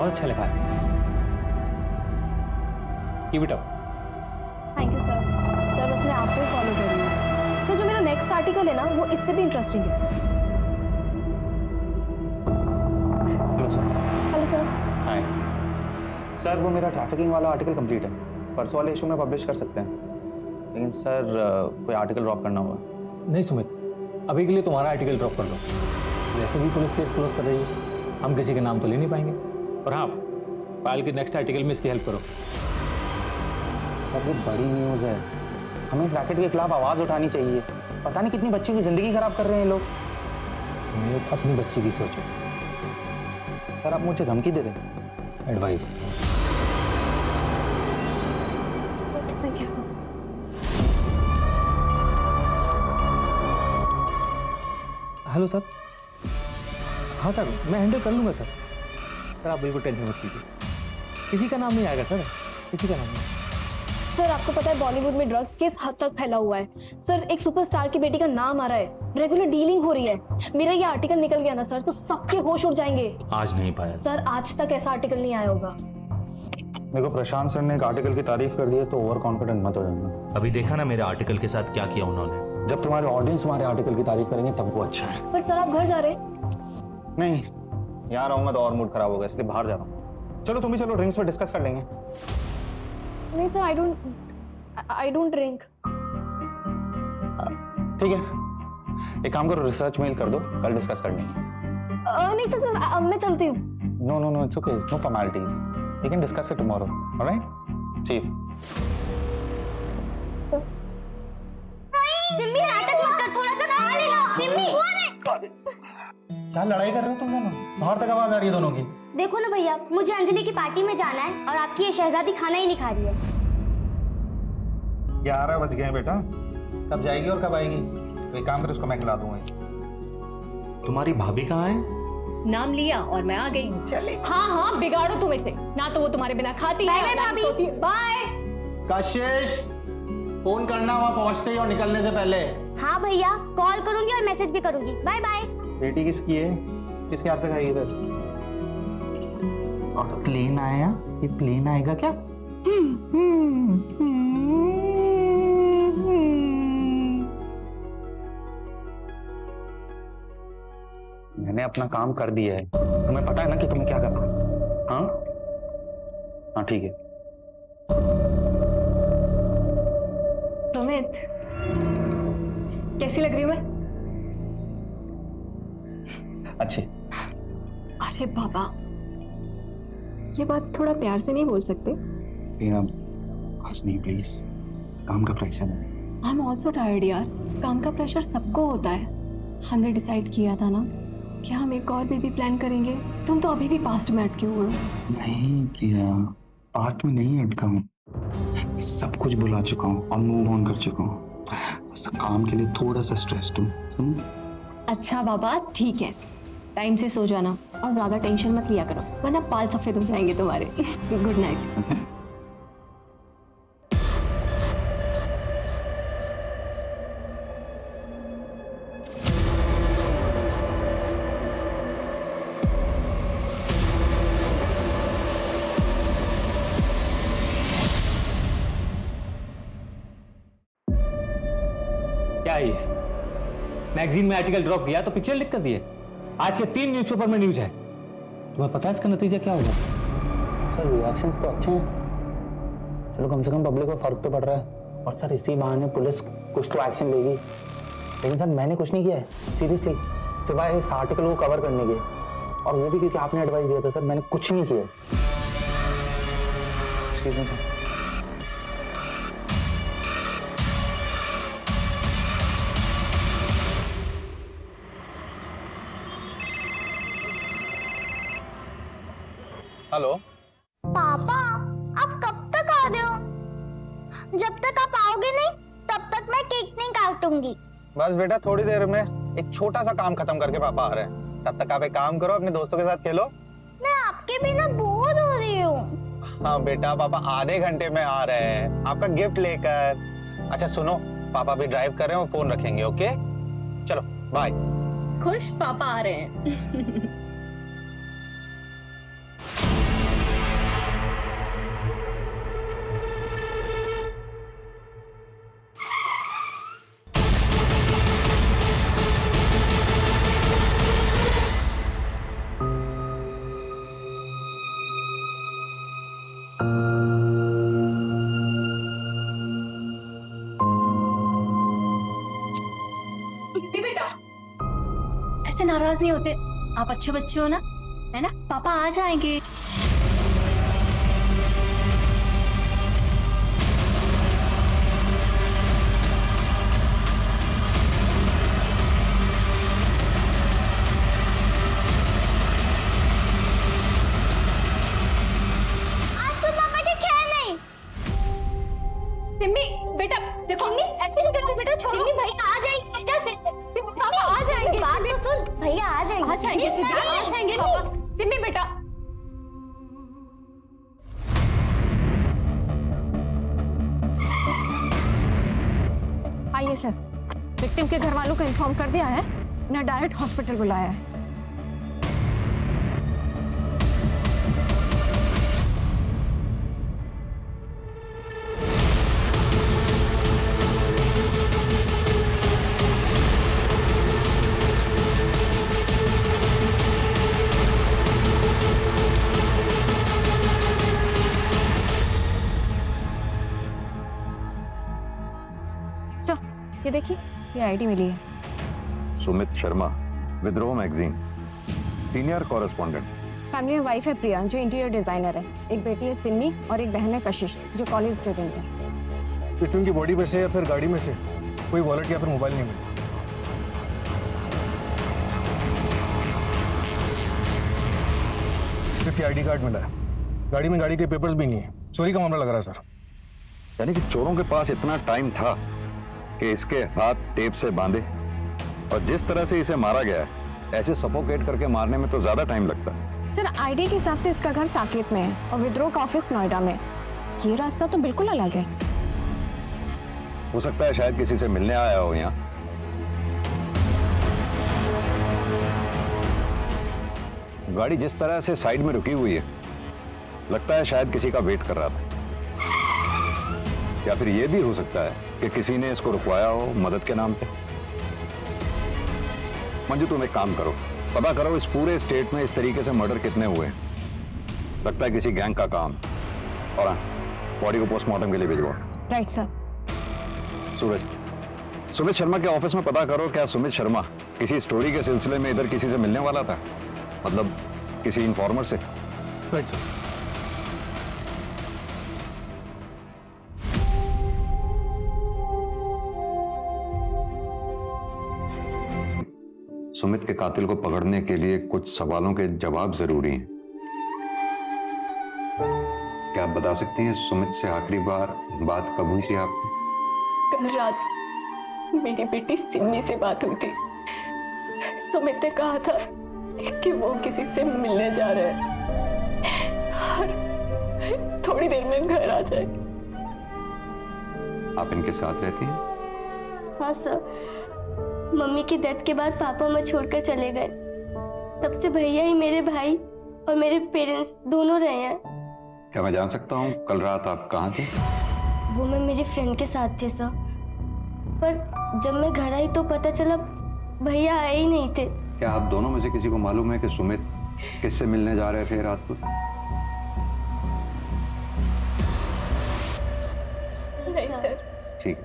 बहुत अच्छा लिखा है। Keep it up. Thank you sir. Sir बस मैं आपको ही फॉलो कर रही हूँ। सर जो मेरा नेक्स्ट आर्टिकल है ना वो इससे भी इंटरेस्टिंग है। Hello sir. Hello sir. Hi sir, वो मेरा ट्रैफिकिंग वाला आर्टिकल कंप्लीट है, परसों वाले इशू में पब्लिश कर सकते हैं, लेकिन सर कोई आर्टिकल ड्रॉप करना होगा। नहीं सुमित, अभी के लिए तुम्हारा आर्टिकल ड्रॉप कर दो। वैसे भी पुलिस केस क्लोज कर रही है, हम किसी के नाम तो ले नहीं पाएंगे। और हाँ, पायल के नेक्स्ट आर्टिकल में इसकी हेल्प करो। सर ये बड़ी न्यूज़ है, हमें इस रैकेट के खिलाफ आवाज़ उठानी चाहिए। पता नहीं कितनी बच्चों की ज़िंदगी खराब कर रहे हैं लोग। सुमित, अपनी बच्ची की सोचो। सर आप मुझे धमकी दे रहे हैं? Advice. Sir thank you. Hello sir. हाँ सर, मैं हैंडल कर लूँगा सर। सर आप बिल्कुल टेंशन मत लीजिए, किसी का नाम नहीं आएगा सर, किसी का नाम नहीं। सर आपको पता है बॉलीवुड में ड्रग्स किस हद तक फैला हुआ है। सर एक सुपरस्टार की बेटी का नाम आ रहा है, रेगुलर डीलिंग हो रही है। मेरा ये आर्टिकल निकल गया ना सर तो सबके होश उड़ जाएंगे। आज नहीं पाया सर आज तक ऐसा आर्टिकल नहीं आया होगा। मेरे को प्रशांत सर ने एक आर्टिकल की तारीफ कर दी है तो ओवर कॉन्फिडेंट मत हो जाना। अभी देखा ना मेरे आर्टिकल के साथ क्या किया उन्होंने। जब तुम्हारे ऑडियंस तुम्हारे आर्टिकल की तारीफ करेंगे तब वो अच्छा है। बट सर आप घर जा रहे? नहीं, यहाँ रहूंगा तो और मूड खराब होगा, इसलिए बाहर जा रहा हूँ। चलो तुम भी चलो, ड्रिंक्स पे डिस्कस कर लेंगे। नहीं सर आई डोंट ड्रिंक। ठीक है, एक काम करो, रिसर्च मेल कर दो, कल डिस्कस कर लेंगे। नहीं सर अब मैं चलती हूँ। No no no, it's okay, no formalities, we can discuss it tomorrow, alright? See you. Simmi नाटक मत कर, थोड़ा सा खा लेना। सिम्मी क्या लड़ाई कर रहे हो तुम दोनों? बाहर तक आवाज आ रही है दोनों की। देखो ना भैया, मुझे अंजलि की पार्टी में जाना है और आपकी ये शहजादी खाना ही नहीं खा रही है। 11 बज गए बेटा, कब जाएगी और कब आएगी? तो एक काम कर, उसको मैं खिला दूंगा। तुम्हारी भाभी कहाँ है? नाम लिया और मैं आ गई। चले। हाँ हाँ, बिगाड़ो तुम इसे, ना तो वो तुम्हारे बिना खाती है और ना ही सोती है। बाय। कशिश, फोन करना वहां पहुंचते ही और निकलने से पहले। हाँ भैया, कॉल करूंगी और मैसेज भी करूंगी। Bye bye. बेटी किसकी है? किसके हाथ से खाएगी इधर? और प्लेन आया, ये प्लेन आएगा क्या? मैंने अपना काम कर दिया है, तुम्हें पता है ना कि तुम्हें क्या करना है? हाँ हाँ ठीक है। सुमित, कैसी लग रही हूँ मैं? अच्छे। अरे बाबा, ये बात थोड़ा प्यार से नहीं बोल सकते? आज नहीं प्लीज, काम का प्रेशर है। आई एम ऑल्सो टायर्ड यार, काम का प्रेशर सबको होता है। हमने डिसाइड किया था ना कि हम एक और बेबी प्लान करेंगे। तुम तो अभी भी पास्ट में अटके हुए हो। नहीं प्रिया, पास्ट में नहीं अटका हूँ, मैं सब कुछ भुला चुका हूँ और मूव ऑन कर चुका हूँ। बस काम के लिए थोड़ा सा स्ट्रेस्ड हूँ। अच्छा बाबा ठीक है, टाइम से सो जाना और ज्यादा टेंशन मत लिया करो, वरना बाल सफेद हो जाएंगे तुम्हारे। Good night. क्या है ये? मैगजीन में आर्टिकल ड्रॉप किया तो पिक्चर लिख कर दिए। आज के 3 न्यूज़पेपर में न्यूज़ है। तुम्हें पता है इसका नतीजा क्या होगा? सर रिएक्शंस तो अच्छे हैं, चलो कम से कम पब्लिक को फर्क तो पड़ रहा है। और सर इसी बहाने पुलिस कुछ तो एक्शन लेगी। लेकिन सर मैंने कुछ नहीं किया है सीरियसली, सिवाय इस आर्टिकल को कवर करने के, और वो भी क्योंकि आपने एडवाइस दिया था। सर मैंने कुछ नहीं किया। Excuse me sir. हेलो पापा, आप कब तक आ रहे हो? जब तक आप आओगे नहीं तब तक मैं केक नहीं काटूंगी। बस बेटा थोड़ी देर में एक छोटा सा काम खत्म करके पापा आ रहे हैं, तब तक आप एक काम करो, अपने दोस्तों के साथ खेलो। मैं आपके बिना बोर हो रही हूँ। हाँ बेटा, पापा आधे घंटे में आ रहे हैं आपका गिफ्ट लेकर। अच्छा सुनो, पापा भी ड्राइव कर रहे हैं, वो फोन रखेंगे। ओके चलो बाय। खुश पापा आ रहे हैं। मुझसे नाराज नहीं होते। आप अच्छे बच्चे हो ना, है ना? पापा आ जाएंगे। आशु पापा के खेल नहीं। सिम्मी बेटा देखो, एक्टिंग कर रही बेटा, छोड़ो। सिम्मी भैया आ जाएंगे क्या से? पापा आ जाएंगे। बात तो सुन, भैया आ जाएंगे। आ जाएंगे सिम्मी, आ जाएंगे पापा। सिम्मी बेटा, आइए सर, विक्टिम के घर वालों को इन्फॉर्म कर दिया है, उन्हें डायरेक्ट हॉस्पिटल बुलाया है। सर ये देखिए, ये आईडी मिली है। सुमित शर्मा, विद्रोह मैगजीन, सीनियर कॉरेस्पॉन्डेंट। फैमिली में वाइफ है प्रिया जो इंटीरियर डिजाइनर है, एक बेटी है सिम्मी और एक बहन है कशिश जो कॉलेज स्टूडेंट है। विक्टिम की बॉडी में से या फिर गाड़ी में से कोई वॉलेट या फिर मोबाइल नहीं मिला। सिर्फ आईडी कार्ड मिला है, गाड़ी में गाड़ी के पेपर्स भी नहीं है। चोरी का मामला लग रहा है सर। यानी कि चोरों के पास इतना टाइम था कि इसके हाथ टेप से बांधे, और जिस तरह से इसे मारा गया है ऐसे सफोकेट करके मारने में तो ज्यादा टाइम लगता है। सर आईडी के हिसाब से इसका घर साकेत में है और विद्रोह का ऑफिस नोएडा में। ये रास्ता तो बिल्कुल अलग है। हो सकता है शायद किसी से मिलने आया हो यहाँ। गाड़ी जिस तरह से साइड में रुकी हुई है, लगता है शायद किसी का वेट कर रहा था, या फिर यह भी हो सकता है कि किसी ने इसको रुकवाया हो मदद के नाम पे। मंजू तुम एक काम करो, पता करो इस पूरे स्टेट में इस तरीके से मर्डर कितने हुए हैं। लगता है किसी गैंग का काम। और हाँ, बॉडी को पोस्टमार्टम के लिए भिजवाओ। Right sir. सूरज, सुमित शर्मा के ऑफिस में पता करो क्या सुमित शर्मा किसी स्टोरी के सिलसिले में इधर किसी से मिलने वाला था, मतलब किसी इन्फॉर्मर से। Right sir. सुमित के कातिल को पकड़ने के लिए कुछ सवालों के जवाब जरूरी हैं। क्या आप बता सकती हैं सुमित से आखिरी बार बात कब हुई थी आपकी? कल रात मेरी बेटी सिम्मी से बात हुई थी। सुमित ने कहा था कि वो किसी से मिलने जा रहे हैं और थोड़ी देर में घर आ जाए। आप इनके साथ रहती हैं? हाँ सर, मम्मी की डेथ के बाद पापा मुझे छोड़कर चले गए। तब से भैया ही मेरे भाई और मेरे पेरेंट्स दोनों रहे हैं। क्या मैं जान सकता हूँ कल रात आप कहाँ थे? वो मैं मेरी फ्रेंड के साथ थे सर, पर जब मैं घर आई तो पता चला भैया आए ही नहीं थे। क्या आप दोनों में से किसी को मालूम है कि सुमित किससे मिलने जा रहे थे रात को? नहीं सर। ठीक,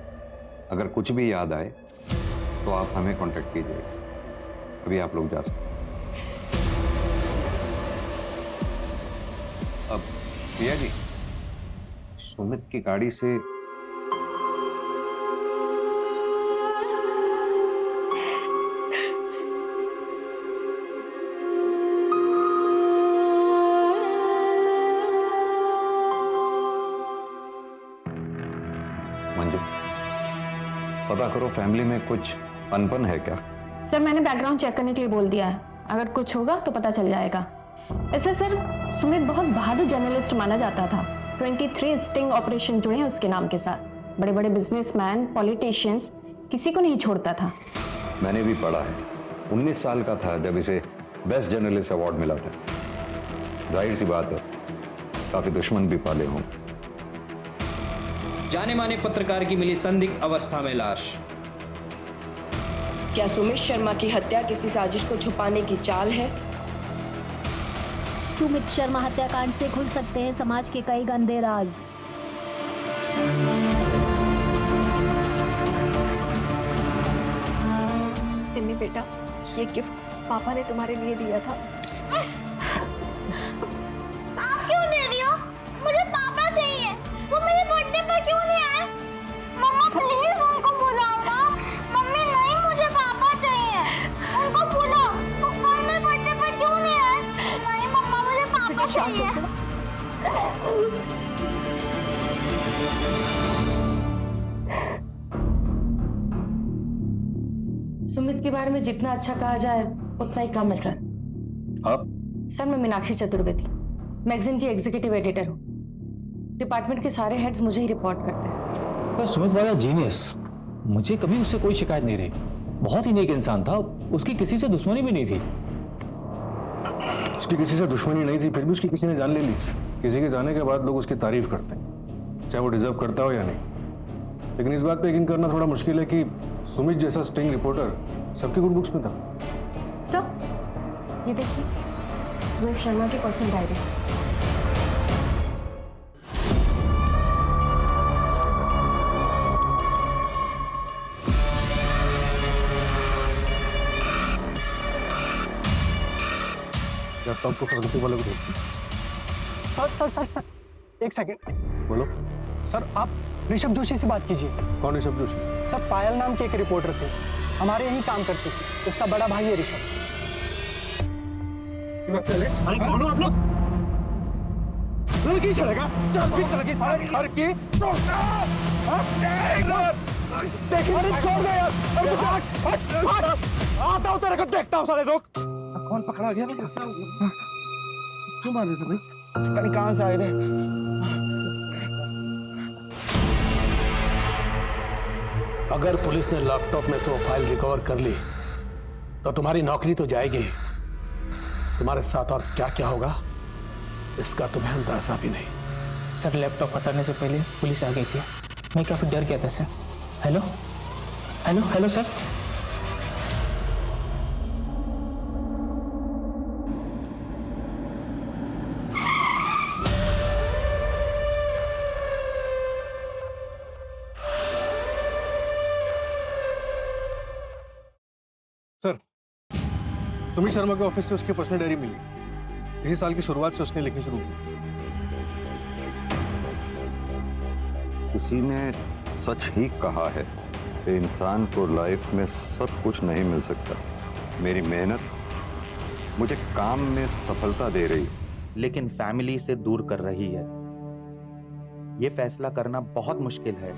अगर कुछ भी याद आए तो आप हमें कांटेक्ट कीजिए। अभी आप लोग जा सकते हैं। अब प्रिया जी, सुमित की गाड़ी से मंजू, पता करो फैमिली में कुछ अनबन है क्या? सर मैंने बैकग्राउंड चेक करने के लिए बोल दिया है, अगर कुछ होगा तो पता चल जाएगा। ऐसे सर सुमित बहुत बहादुर जर्नलिस्ट माना जाता था। 23 स्टिंग ऑपरेशन जुड़े हैं उसके नाम के साथ। बड़े बड़े बिजनेसमैन, पॉलिटिशियंस, किसी को नहीं छोड़ता था। मैंने भी पढ़ा है। 19 साल का था जब इसे बेस्ट जर्नलिस्ट अवार्ड मिला था। जाहिर सी बात है काफी दुश्मन भी पाले हों। जाने माने पत्रकार की मिली संदिग्ध अवस्था में लाश। क्या सुमित शर्मा की हत्या किसी साजिश को छुपाने की चाल है? सुमित शर्मा हत्याकांड से खुल सकते हैं समाज के कई गंदे राज। सिम्मी बेटा, ये गिफ्ट पापा ने तुम्हारे लिए दिया था। आप क्यों दे रही हो? मुझे पापा चाहिए। वो मेरे बर्थडे पर क्यों नहीं आए? मम्मा प्लीज उनको बुलाओ ना। मम्मी नहीं, मुझे पापा चाहिए। उनको बुलाओ। वो कल मेरे बर्थडे पर क्यों नहीं आए? नहीं मम्मा, मुझे पापा चाहिए। सुमित के बारे में जितना अच्छा कहा जाए उतना ही कम है सर। आप सर मैं मीनाक्षी चतुर्वेदी, मैगजीन की एग्जीक्यूटिव एडिटर हूँ। डिपार्टमेंट के सारे हेड्स मुझे ही रिपोर्ट करते हैं। पर सुमित वाला जीनियस, मुझे कभी उससे कोई शिकायत नहीं रही। बहुत ही नेक इंसान था, उसकी किसी से दुश्मनी भी नहीं थी। उसकी किसी से दुश्मनी नहीं थी, फिर भी उसकी किसी ने जान ले ली। किसी के जाने के बाद लोग उसकी तारीफ करते हैं, चाहे वो डिजर्व करता हो या नहीं। लेकिन इस बात पे यकीन करना थोड़ा मुश्किल है कि सुमित जैसा स्टिंग रिपोर्टर सबकी गुड बुक्स में था। सर ये देखिए, सुमित शर्मा की पर्सनल डायरी। लैपटॉप को फोरेंसिक वाले को भेजते। सर एक सेकंड। बोलो। सर आप ऋषभ जोशी से बात कीजिए। कौन ऋषभ जोशी? सर पायल नाम के एक रिपोर्टर थे, हमारे यहीं काम करते थे। उसका बड़ा भाई है ऋषभ। अरे कौन हो आप लोग? लड़की चलेगा, चल भी चलेगी सारी घर की। देखिए, अरे छोड़ दे यार। अरे हट, आता हूँ तेरे को, देखता हूँ साले लोग। कौन पकड़ा गया? तुम आ रहे थे भाई? कहीं कहाँ से आए थे? अगर पुलिस ने लैपटॉप में से वो फाइल रिकवर कर ली तो तुम्हारी नौकरी तो जाएगी, तुम्हारे साथ और क्या क्या होगा इसका तुम्हें अंदाजा भी नहीं। सर लैपटॉप हटाने से पहले पुलिस आ गई थी, मैं काफी डर गया था sir. Hello hello hello sir. Sir, Sumit Sharma के ऑफिस से उसकी पर्सनल डायरी मिली। इसी साल की शुरुआत से उसने लिखनी शुरू की। किसी ने सच ही कहा है कि इंसान को लाइफ में सब कुछ नहीं मिल सकता। मेरी मेहनत मुझे काम में सफलता दे रही है, लेकिन फैमिली से दूर कर रही है। यह फैसला करना बहुत मुश्किल है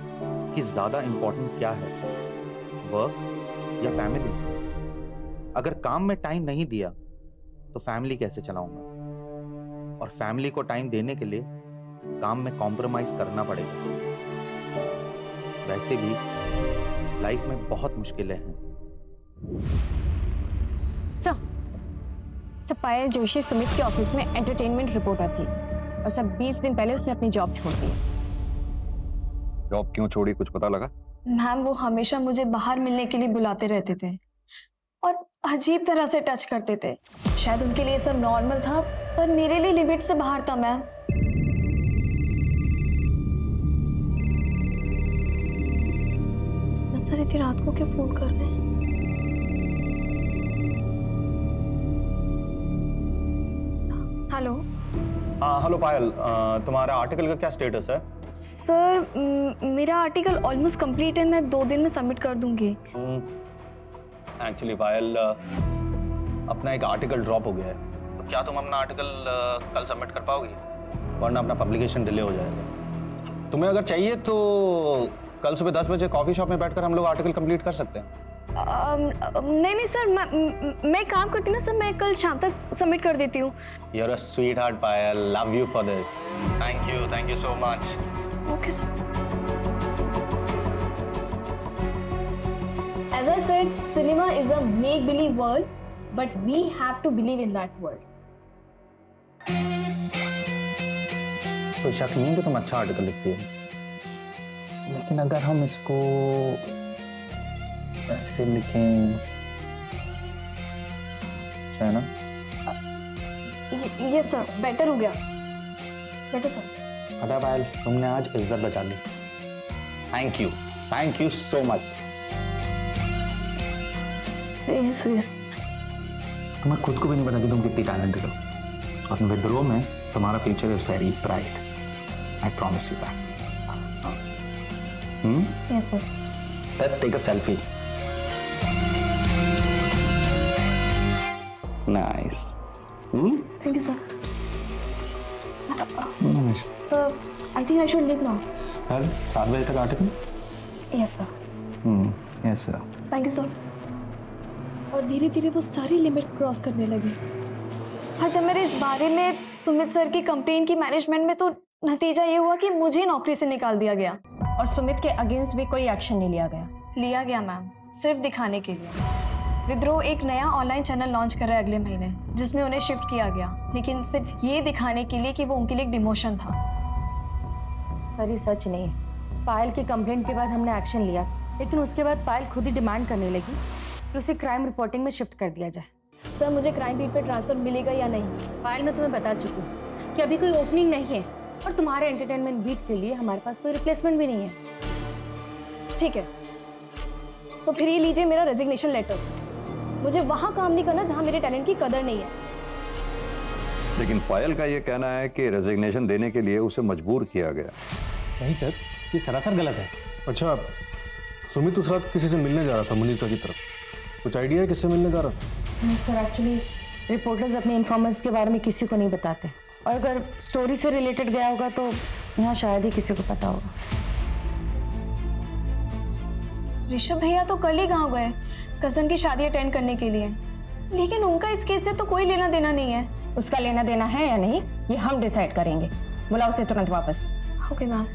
कि ज्यादा इंपॉर्टेंट क्या है, वर्क या फैमिली। अगर काम में टाइम नहीं दिया तो फैमिली कैसे चलाऊंगा, और फैमिली को टाइम देने के लिए काम में कॉम्प्रोमाइज करना पड़ेगा। वैसे भी लाइफ में बहुत मुश्किलें हैं। सर पायल जोशी सुमित के ऑफिस में एंटरटेनमेंट रिपोर्टर थी, और सब 20 दिन पहले उसने अपनी जॉब छोड़ दी। जॉब क्यों छोड़ी, कुछ पता लगा? मैम वो हमेशा मुझे बाहर मिलने के लिए बुलाते रहते थे और अजीब तरह से टच करते थे। शायद उनके लिए सब नॉर्मल था, पर मेरे लिए लिमिट से बाहर था मैम। सर इतनी रात को क्यों फोन कर रहे हैं? हेलो। हेलो पायल, तुम्हारा आर्टिकल का क्या स्टेटस है? सर मेरा आर्टिकल ऑलमोस्ट कंप्लीट है, मैं 2 दिन में सबमिट कर दूंगी। एक्चुअली पायल, अपना एक आर्टिकल ड्रॉप हो गया है, तो क्या तुम अपना आर्टिकल कल सबमिट कर पाओगी? वरना अपना पब्लिकेशन डिले हो जाएगा। तुम्हें अगर चाहिए तो कल सुबह 10 बजे कॉफी शॉप में बैठकर हम लोग आर्टिकल कंप्लीट कर सकते हैं। नहीं सर, मैं काम करती ना सर, मैं कल शाम तक सबमिट कर देती हूँ। You are a sweetheart Payal, love you for this. Thank you so much. Okay sir. As I said, cinema is a make-believe world, but we have to believe in that world. कोई शक नहीं कि तुम अच्छा article लिखती हो, लेकिन अगर हम इसको ऐसे लिखें, है ना? ये सर बेटर हो गया, बेटर सर। पता है पायल, तुमने आज इज्जत बचा ली। Thank you so much. Yes yes. तुम्हें खुद को भी नहीं पता कि तुम कितनी टैलेंटेड हो, और विद्रोह में तुम्हारा future is very bright. I promise you that. Yes sir. Let's take a selfie. Nice. Thank you sir. Nice. Sir I think I should leave now. कल 7 बजे तक आते तुम? Yes sir. Yes sir. Thank you sir. और धीरे धीरे वो सारी लिमिट क्रॉस करने लगी। हाँ, जब मेरे इस बारे में सुमित सर की कंप्लेन की मैनेजमेंट में, तो नतीजा ये हुआ कि मुझे नौकरी से निकाल दिया गया और सुमित के अगेंस्ट भी कोई एक्शन नहीं लिया गया। लिया गया मैम, सिर्फ दिखाने के लिए। विद्रोह एक नया ऑनलाइन चैनल लॉन्च कर रहा है अगले महीने, जिसमें उन्हें शिफ्ट किया गया, लेकिन सिर्फ ये दिखाने के लिए कि वो उनके लिए एक डिमोशन था। सर ये सच नहीं है। पायल की कंप्लेंट के बाद हमने एक्शन लिया, लेकिन उसके बाद पायल खुद ही डिमांड करने लगी कि उसे क्राइम रिपोर्टिंग में शिफ्ट कर दिया जाए। सर मुझे क्राइम बीट पे ट्रांसफर मिलेगा या नहीं? पायल मैं तुम्हें बता चुकी हूँ कि अभी कोई ओपनिंग नहीं है, और तुम्हारे एंटरटेनमेंट बीट के लिए हमारे पास कोई रिप्लेसमेंट भी नहीं है। ठीक है, तो फिर ये लीजिए मेरा रेजिग्नेशन लेटर। मुझे वहाँ काम नहीं करना जहाँ मेरे टैलेंट की कदर नहीं है। लेकिन पायल का ये कहना है कि रेजिग्नेशन देने के लिए उसे मजबूर किया गया। नहीं सर, ये सरासर गलत है। अच्छा, सुमित उस रात किसी से मिलने जा रहा था मुनीर की तरफ, कुछ आइडिया है किससे मिलने जा रहा था? सर एक्चुअली रिपोर्टर्स अपने इन्फॉर्मर्स के बारे में किसी को नहीं बताते, और अगर स्टोरी से रिलेटेड गया होगा तो यहाँ शायद ही किसी को पता होगा। ऋषभ भैया तो कल ही गाँव गए कजन की शादी अटेंड करने के लिए, लेकिन उनका इस केस से तो कोई लेना देना नहीं है। उसका लेना देना है या नहीं, ये हम डिसाइड करेंगे। बुलाओ उसे तुरंत वापस। Okay ma'am.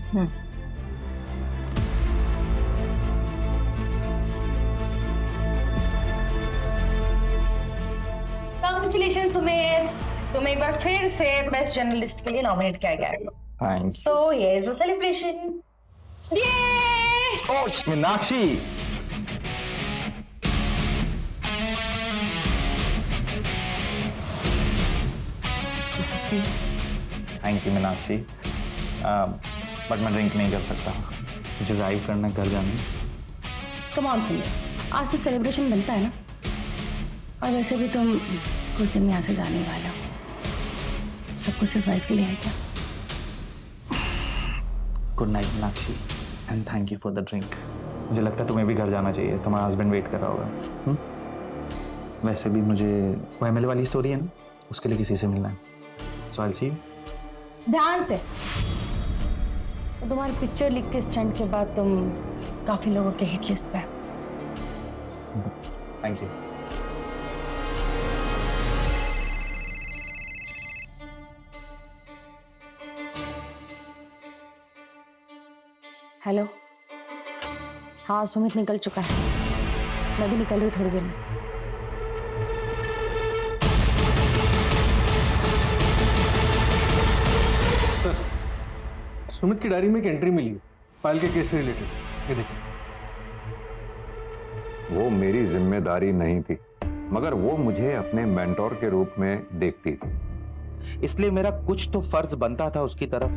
कांग्रेचुलेशन सुमित, तुम एक बार फिर से बेस्ट जर्नलिस्ट के लिए नॉमिनेट किया गया है। Thanks. So here is the celebration. Oh Meenakshi, this is for thank you Meenakshi, but मैं ड्रिंक नहीं कर सकता, मुझे ड्राइव करना घर जाने। कम ऑन सुमित, आज से सेलिब्रेशन बनता है ना, और वैसे भी तुम कुछ दिन में यहाँ से जाने वाला हो, सबको सिर्फ वाइफ के लिए है क्या? Good night Meenakshi, and thank you for the drink. मुझे लगता है तुम्हें भी घर जाना चाहिए, तुम्हारा हस्बैंड वेट कर रहा होगा। वैसे भी मुझे वो एमएलए वाली स्टोरी है ना, उसके लिए किसी से मिलना है, सो आई विल सी यू। ध्यान से, तो तुम्हारी पिक्चर लीक के स्टंट के बाद तुम काफी लोगों के हिट लिस्ट पे हो। Thank you. हेलो, हाँ सुमित निकल चुका है, मैं भी निकल रही हूँ थोड़ी देर में। सर, सुमित की डायरी में एक एंट्री मिली है पायल के केस से रिलेटेड, ये देखिए। वो मेरी जिम्मेदारी नहीं थी, मगर वो मुझे अपने मेंटोर के रूप में देखती थी, इसलिए मेरा कुछ तो फर्ज बनता था उसकी तरफ।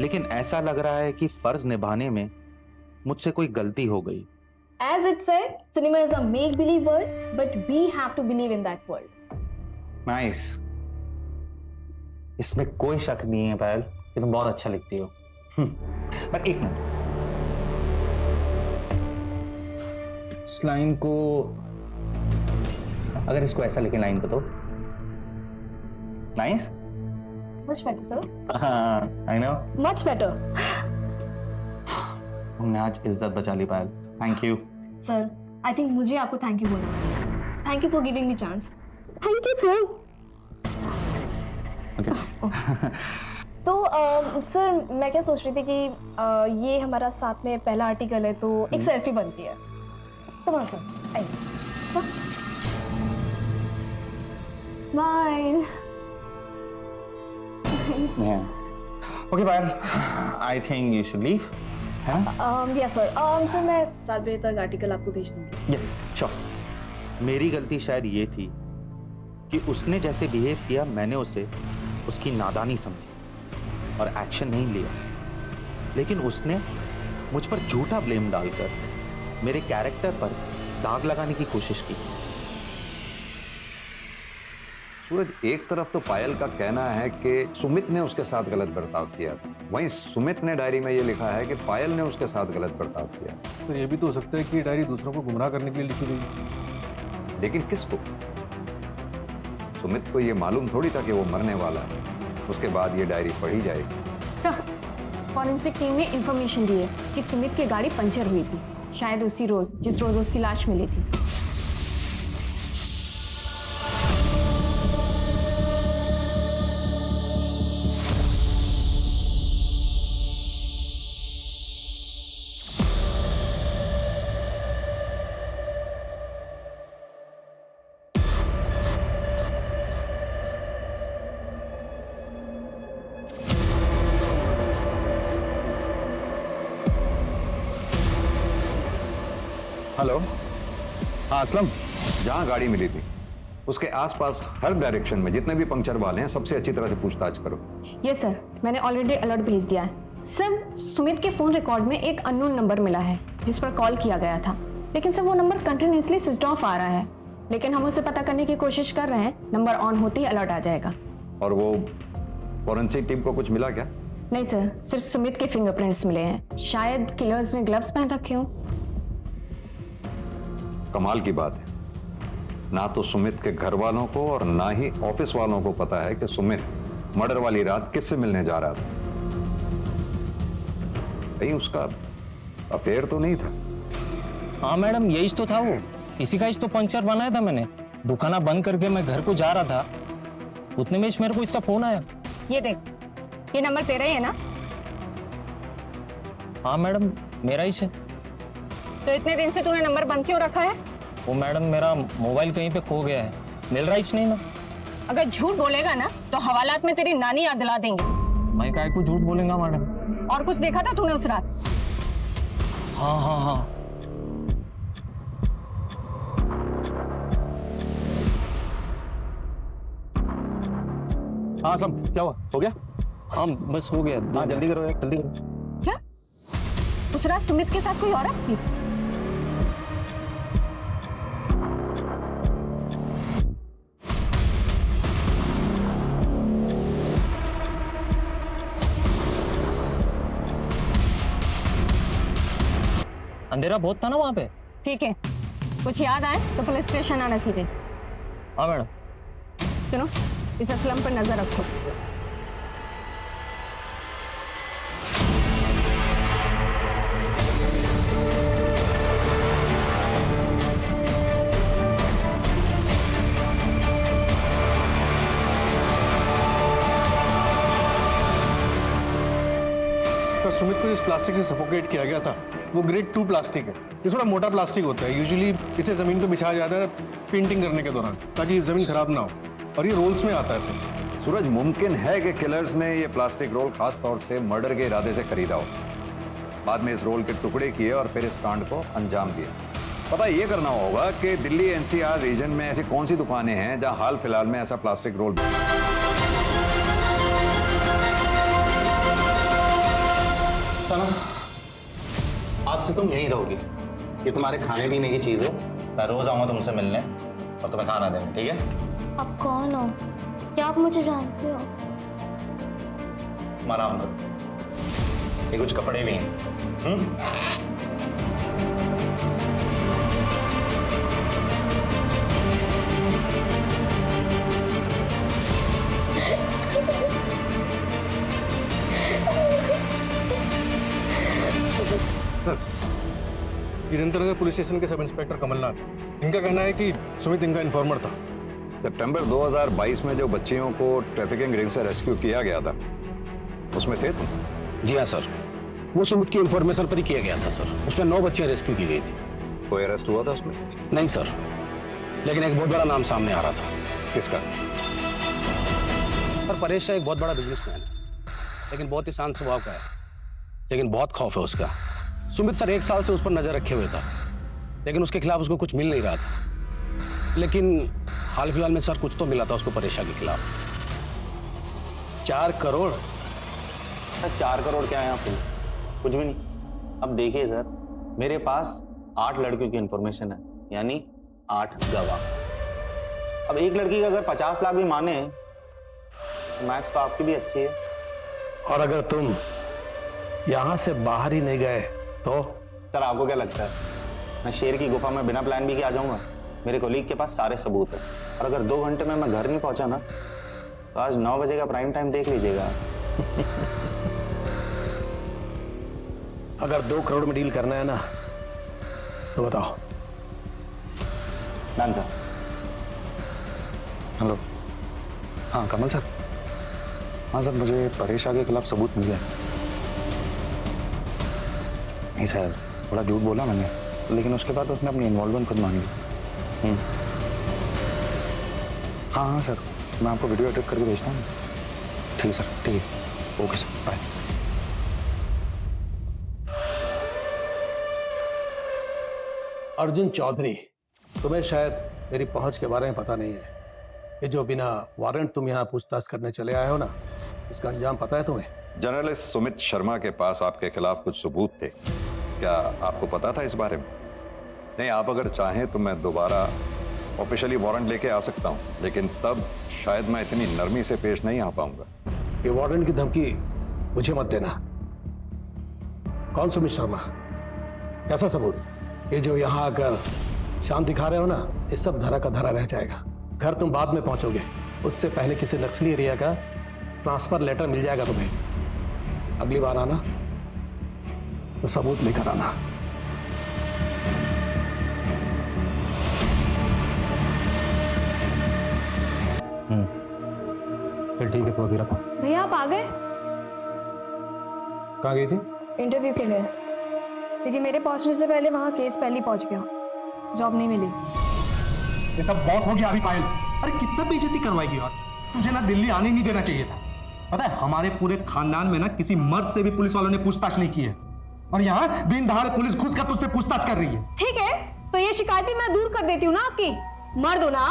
लेकिन ऐसा लग रहा है कि फर्ज निभाने में मुझसे कोई गलती हो गई। As it said, cinema is a make-believe world, but we have to believe in that world. Nice, इसमें कोई शक नहीं है पायल कि तुम बहुत अच्छा लिखती हो। पर एक मिनट, इस लाइन को, अगर इसको ऐसा लिखे लाइन को, तो nice. Much better, sir. I know. Much better. तुमने आज इज्जत बचा ली Payal, thank you. Sir, I think मुझे आपको थैंक यू बोलना चाहिए। Thank you for giving me chance. Thank you, sir. Okay. तो सर मैं क्या सोच रही थी कि ये हमारा साथ में पहला आर्टिकल है, तो एक सेल्फी बनती है। तो सर आइए। Smile. Okay Payal, I think you should leave. Yes sir. Sir मैं 7 बजे तक आर्टिकल आपको भेज दूंगी। श्योर। मेरी गलती शायद ये थी कि उसने जैसे बिहेव किया, मैंने उसे उसकी नादानी समझी और एक्शन नहीं लिया। लेकिन उसने मुझ पर झूठा ब्लेम डालकर मेरे कैरेक्टर पर दाग लगाने की कोशिश की। सूरज, एक तरफ तो पायल का कहना है कि सुमित ने उसके साथ गलत बर्ताव किया था, वहीं सुमित ने डायरी में ये लिखा है कि पायल ने उसके साथ गलत बर्ताव किया। तो ये भी तो हो सकता है कि डायरी दूसरों को गुमराह करने के लिए लिखी गई। लेकिन किसको? सुमित को ये मालूम थोड़ी था कि वो मरने वाला है। उसके बाद ये डायरी पढ़ी जाएगी। सर, फॉरेंसिक टीम ने इंफॉर्मेशन दी है कि सुमित की गाड़ी पंचर हुई थी, शायद उसी रोज जिस रोज उसकी लाश मिली थी। हेलो, हाँ असलम, जहाँ गाड़ी मिली थी उसके आसपास हर डायरेक्शन में जितने भी पंक्चर वाले हैं सबसे अच्छी तरह से पूछताछ करो। ये सर, मैंने ऑलरेडी अलर्ट भेज दिया है। सर, सुमित के फोन रिकॉर्ड में एक अननोन नंबर मिला है जिस पर कॉल किया गया था, लेकिन सर वो नंबर कंटिन्यूसली स्विच ऑफ आ रहा है। लेकिन हम उसे पता करने की कोशिश कर रहे हैं, नंबर ऑन होते ही अलर्ट आ जाएगा। और वो फॉरेंसिक टीम को कुछ मिला क्या? नहीं सर, सिर्फ सुमित के फिंगरप्रिंट्स मिले हैं। शायद किलर्स ने ग्लव्स पहन रखे हों। कमाल की बात है, ना तो सुमित के घर वालों को और ना ही ऑफिस वालों को पता है कि सुमित मर्डर वाली रात किससे मिलने जा रहा था। कहीं उसका अफेयर तो नहीं था? हाँ मैडम, यही तो था वो। इसी का ही तो पंक्चर बनाया था मैंने। दुकाना बंद करके मैं घर को जा रहा था, उतने में मेरे को इसका फोन आया। ये देख, ये नंबर तेरा ही है ना? हाँ मैडम, मेरा ही से। तो इतने दिन से तूने नंबर बंद क्यों रखा है? वो मैडम, मेरा मोबाइल कहीं पे खो गया है, मिल रहा ही नहीं ना। अगर झूठ बोलेगा ना तो हवालात में तेरी नानी याद दिला देंगे। मैं काहे को झूठ बोलूंगा मैडम? और कुछ देखा था तूने उस रात? हाँ हाँ हाँ। हाँ सम, क्या हुआ? हो गया? हाँ बस हो गया। हाँ जल्दी करो यार, जल्दी करो। क्या? उस रात सुमित के साथ कोई औरत थी? अंधेरा बहुत था ना वहां पे। ठीक है, कुछ याद आए तो पुलिस स्टेशन आना सीधे। हाँ मैडम। सुनो, इस असलम पर नजर रखो। तो सुमित को जिस प्लास्टिक से सफोकेट किया गया था वो ग्रेड 2 प्लास्टिक है। ये थोड़ा मोटा प्लास्टिक होता है। यूजुअली इसे जमीन पे बिछाया जाता है पेंटिंग करने के दौरान, ताकि जमीन खराब ना हो, और ये रोल्स में आता है सर। सूरज, मुमकिन है कि किलर्स ने ये प्लास्टिक रोल खास तौर से मर्डर के इरादे से खरीदा हो, बाद में इस रोल के टुकड़े किए और फिर इस कांड को अंजाम दिया। पता ये करना होगा कि दिल्ली NCR रीजन में ऐसी कौन सी दुकानें हैं जहां हाल फिलहाल में ऐसा प्लास्टिक रोल। सना, आज से तुम यहीं रहोगी। ये तुम्हारे खाने पीने की चीज है। मैं रोज आऊंगा तुमसे मिलने और तुम्हें खाना देने, ठीक है? आप कौन हो? क्या आप मुझे जानते हो? आराम करो, ये कुछ कपड़े भी हैं। ये जनता नगर पुलिस स्टेशन के सब इंस्पेक्टर कमलनाथ, इनका कहना है कि सुमित इनका इन्फॉर्मर था। सितंबर 2022 में जो बच्चियों को ट्रैफिकिंग रिंग से रेस्क्यू किया गया था, उसमें थे तुम? जी हाँ सर, वो सुमित की इंफॉर्मेशन पर ही किया गया था सर। उसमें 9 बच्चियां रेस्क्यू की गई थी। कोई अरेस्ट हुआ था उसमें? नहीं सर, लेकिन एक बहुत बड़ा नाम सामने आ रहा था। किसका? पर परेश शाह एक बहुत बड़ा बिजनेसमैन है, लेकिन बहुत ही शांत स्वभाव का है, लेकिन बहुत खौफ है उसका। सुमित सर 1 साल से उस पर नजर रखे हुए था, लेकिन उसके खिलाफ उसको कुछ मिल नहीं रहा था। लेकिन हाल फिलहाल में सर कुछ तो मिला था उसको परेश शाह के खिलाफ। 4 करोड़? सर 4 करोड़ क्या है आपको? कुछ भी नहीं। अब देखिए सर, मेरे पास 8 लड़कियों की इंफॉर्मेशन है, यानी 8 गवाह। अब एक लड़की का अगर 50 लाख भी माने तो मैथ्स तो आपकी भी अच्छी है। और अगर तुम यहां से बाहर ही नहीं गए तो? सर आपको क्या लगता है मैं शेर की गुफा में बिना प्लान बी के आ जाऊंगा? मेरे कोलीग के पास सारे सबूत है, और अगर 2 घंटे में मैं घर नहीं पहुंचा ना तो आज 9 बजे का प्राइम टाइम देख लीजिएगा। अगर 2 करोड़ में डील करना है ना तो बताओ। Done sir. हेलो, हाँ कमल सर। हाँ सर, मुझे परेश आगे के खिलाफ सबूत मिल गया। नहीं सर, थोड़ा झूठ बोला मैंने, लेकिन उसके बाद उसने अपनी इन्वॉल्वमेंट खुद मान ली। हाँ हाँ सर, मैं आपको वीडियो एडिट करके भेजता हूँ। ठीक है सर, ठीक है, okay sir, bye. Arjun Chaudhary, तुम्हें शायद मेरी पहुंच के बारे में पता नहीं है। ये जो बिना वारंट तुम यहाँ पूछताछ करने चले आए हो ना, इसका अंजाम पता है तुम्हें? जर्नलिस्ट सुमित शर्मा के पास आपके खिलाफ कुछ सबूत थे, क्या आपको पता था इस बारे में? नहीं, आप अगर चाहें तो मैं दोबारा ऑफिशियली वारंट लेके आ सकता हूं, लेकिन तब शायद मैं इतनी नरमी से पेश नहीं आ पाऊंगा। ये वारंट की धमकी मुझे मत देना। कौन सुमित शर्मा? कैसा सबूत? ये जो यहाँ आकर शांत दिखा रहे हो ना, ये सब धरा का धरा रह जाएगा। घर तुम बाद में पहुंचोगे, उससे पहले किसी नक्सली एरिया का ट्रांसफर लेटर मिल जाएगा तुम्हें। अगली बार आना तो सबूत लेकर आना। फिर ठीक है, तो अभी रखो। भैया आप आ गए? कहाँ गई थी? इंटरव्यू के लिए, लेकिन मेरे पहुंचने से पहले वहाँ केस पहले पहुंच गया, जॉब नहीं मिली। ये सब बहुत हो गया अभी पायल। अरे कितना बेइज्जती करवाएगी यार, तुझे ना दिल्ली आने नहीं देना चाहिए था। पता है हमारे पूरे खानदान में ना किसी मर्द से भी पुलिस वालों ने पूछताछ नहीं की है, और यहाँ दिन दहाड़े पुलिस घुसकर तुझसे पूछताछ कर रही है। ठीक है, तो ये शिकायत भी मैं दूर कर देती हूँ ना आपकी। मर्द हो ना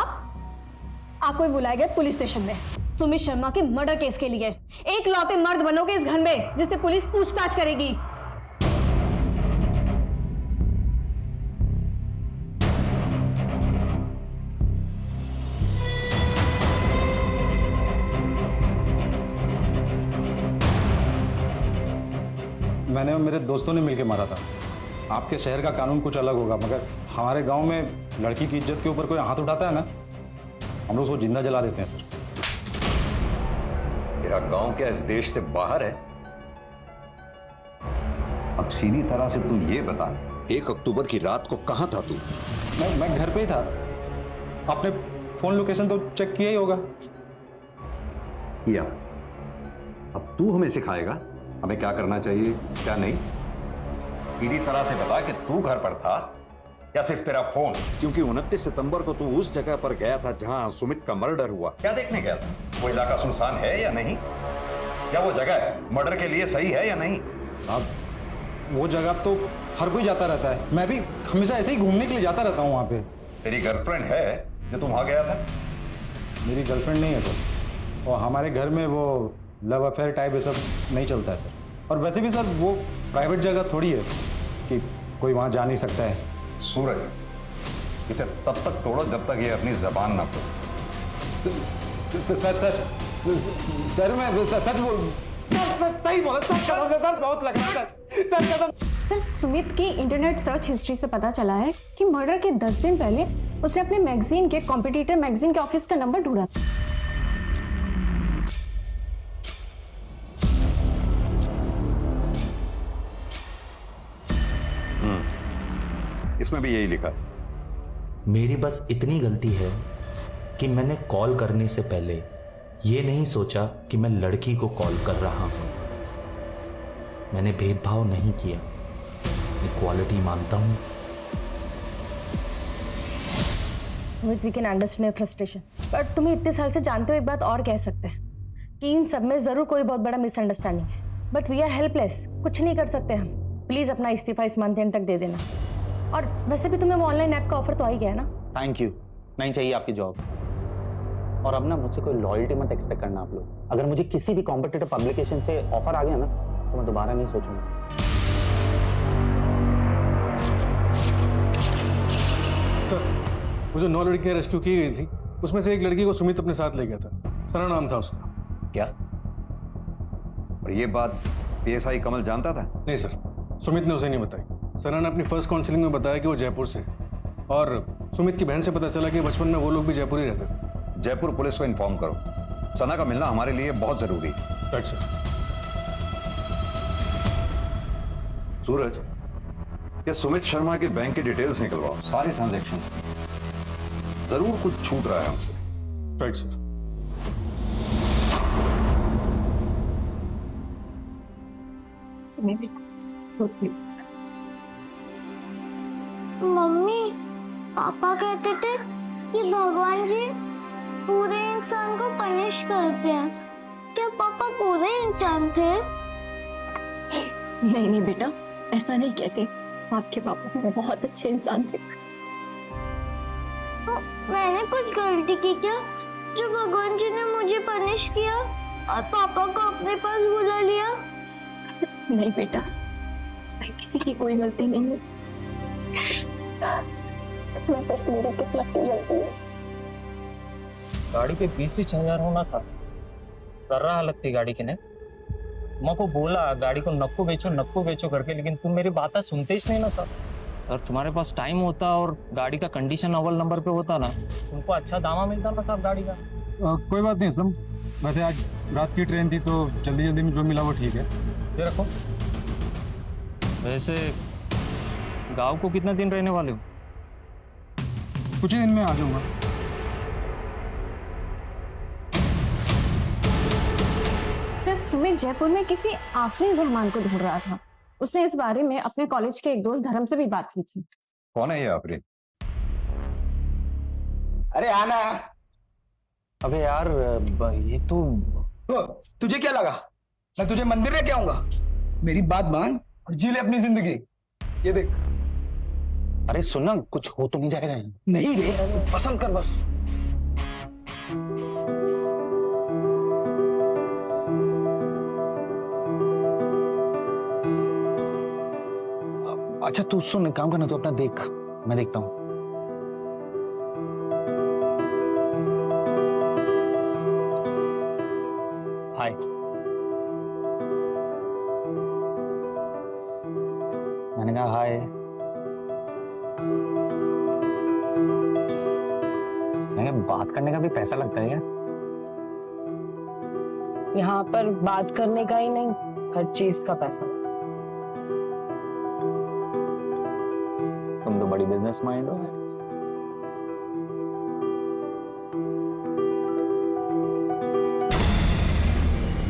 आपको ही बुलाया गया पुलिस स्टेशन में सुमित शर्मा के मर्डर केस के लिए। एक लौते मर्द बनोगे इस घर में जिससे पुलिस पूछताछ करेगी। मैंने और मेरे दोस्तों ने मिलकर मारा था। आपके शहर का कानून कुछ अलग होगा, मगर हमारे गांव में लड़की की इज्जत के ऊपर कोई हाथ उठाता है ना, हम लोग उसको जिंदा जला देते हैं सर। तेरा गांव क्या इस देश से बाहर है? अब सीधी तरह से तू ये बता, 1 अक्टूबर की रात को कहां था तू? मैं घर पे ही था। आपने फोन लोकेशन तो चेक किया ही होगा। किया। अब तू हमें सिखाएगा हमें क्या करना चाहिए क्या नहीं? सीधी तरह से बता कि तू घर पर था या सिर्फ तेरा फोन? क्योंकि 29 सितंबर को तू उस जगह पर गया था जहां सुमित का मर्डर हुआ। क्या देखने गया था? वो इलाका सुनसान है या नहीं? क्या वो जगह मर्डर के लिए सही है या नहीं? अब वो जगह तो हर कोई जाता रहता है, मैं भी हमेशा ऐसे ही घूमने के लिए जाता रहता हूँ वहाँ पे। तेरी गर्लफ्रेंड है जो तुम वहां गया था? मेरी गर्लफ्रेंड नहीं है तो, और हमारे घर में वो लव अफेयर टाइप ये सब नहीं चलता है सर। और वैसे भी सर वो प्राइवेट जगह थोड़ी है कि कोई वहाँ जा नहीं सकता है। सूरज, इसे तब तक तोड़ो जब तक ये अपनी जबान ना खोले। सर मैं सच बोल सर सही बोला सर, कसम से सर बहुत लग रहा है सर कसम। सर सुमित की इंटरनेट सर्च हिस्ट्री से पता चला है कि मर्डर के 10 दिन पहले उसने अपने मैगजीन के कॉम्पिटिटर मैगजीन के ऑफिस का नंबर ढूंढा था। इसमें भी यही लिखा। मेरी बस इतनी गलती है कि मैंने कॉल करने से पहले ये नहीं सोचा कि मैं लड़की को कॉल कर रहा हूं। मैंने भेदभाव नहीं किया, इक्वालिटी मानता हूं। Sumit, we can understand frustration, but तुम्हें इतने साल से जानते हो एक बात और कह सकते हैं कि इन सब में जरूर कोई बहुत बड़ा मिसअंडरस्टैंडिंग है, बट वी आर हेल्पलेस, कुछ नहीं कर सकते हम। प्लीज अपना इस्तीफा इस मंथ एंड तक दे देना। और वैसे भी तुम्हें वो ऑनलाइन ऐप का ऑफर तो आ ही गया ना। थैंक यू, नहीं चाहिए आपकी जॉब। और अब ना मुझसे कोई लॉयल्टी मत एक्सपेक्ट करना आप लोग। अगर मुझे किसी भी कॉम्पिटिटिव पब्लिकेशन से ऑफर आ गया ना तो मैं दोबारा नहीं सोचूंगा। सर, वो जो 9 लड़कियां रेस्क्यू की गई थी उसमें से एक लड़की को सुमित अपने साथ ले गया था, सना नाम था उसका। क्या? और ये बात पीएसआई कमल जानता था? नहीं सर, सुमित ने उसे नहीं बताई। सना ने अपनी फर्स्ट काउंसलिंग में बताया कि वो जयपुर से है, और सुमित की बहन से पता चला कि बचपन में वो लोग भी जयपुर ही रहते थे। जयपुर पुलिस को इन्फॉर्म करो, सना का मिलना हमारे लिए बहुत जरूरी है। Right sir. सूरज, ये सुमित शर्मा की बैंक की डिटेल्स निकलवाओ, सारे ट्रांजैक्शन। जरूर कुछ छूट रहा है हमसे। Right sir. मम्मी, पापा कहते थे कि भगवान जी पूरे इंसान को पनिश करते हैं। क्या पापा पूरे इंसान थे? नहीं नहीं बेटा, ऐसा नहीं कहते। आपके पापा तो बहुत अच्छे इंसान थे। मैंने कुछ गलती की क्या जो भगवान जी ने मुझे पनिश किया और पापा को अपने पास बुला लिया? नहीं बेटा, इसमें किसी की कोई गलती नहीं है। मेरी किस्मत की गलती है। गाड़ी पे 20,000 होना सा कर रहा लगती गाड़ी के ने। माँ को बोला गाड़ी को नक्को बेचो करके, लेकिन तुम मेरी बात सुनते ही नहीं ना सर। अगर तुम्हारे पास टाइम होता और गाड़ी का कंडीशन अव्वल नंबर पे होता ना, तुमको अच्छा दामा मिलता ना साहब गाड़ी का। कोई बात नहीं सम, वैसे आज रात की ट्रेन थी तो जल्दी जल्दी में जो मिला वो ठीक है। ये रखो। वैसे गांव को कितना दिन रहने वाले हो? कुछ ही दिन में आ जाऊंगा। सर, सुमित जयपुर में किसी आफरीन रहमान को ढूंढ रहा था। उसने इस बारे में अपने कॉलेज के एक दोस्त धर्म से भी बात की थी। कौन है ये आफरीन? अरे आना। अबे यार, ये तो तुझे क्या लगा मैं तुझे मंदिर लेके आऊंगा? मेरी बात मान और जी ले अपनी जिंदगी। ये देख। अरे सुनना, कुछ हो तो नहीं जाएगा? नहीं रे, पसंद कर बस। अच्छा तू सुन, काम करना, तू अपना देख, मैं देखता हूँ। हाय। मैंने कहा हाय। मैंने बात करने का भी पैसा लगता है क्या? यहाँ पर बात करने का ही नहीं, हर चीज का पैसा। तुम तो बड़ी बिजनेस माइंड हो।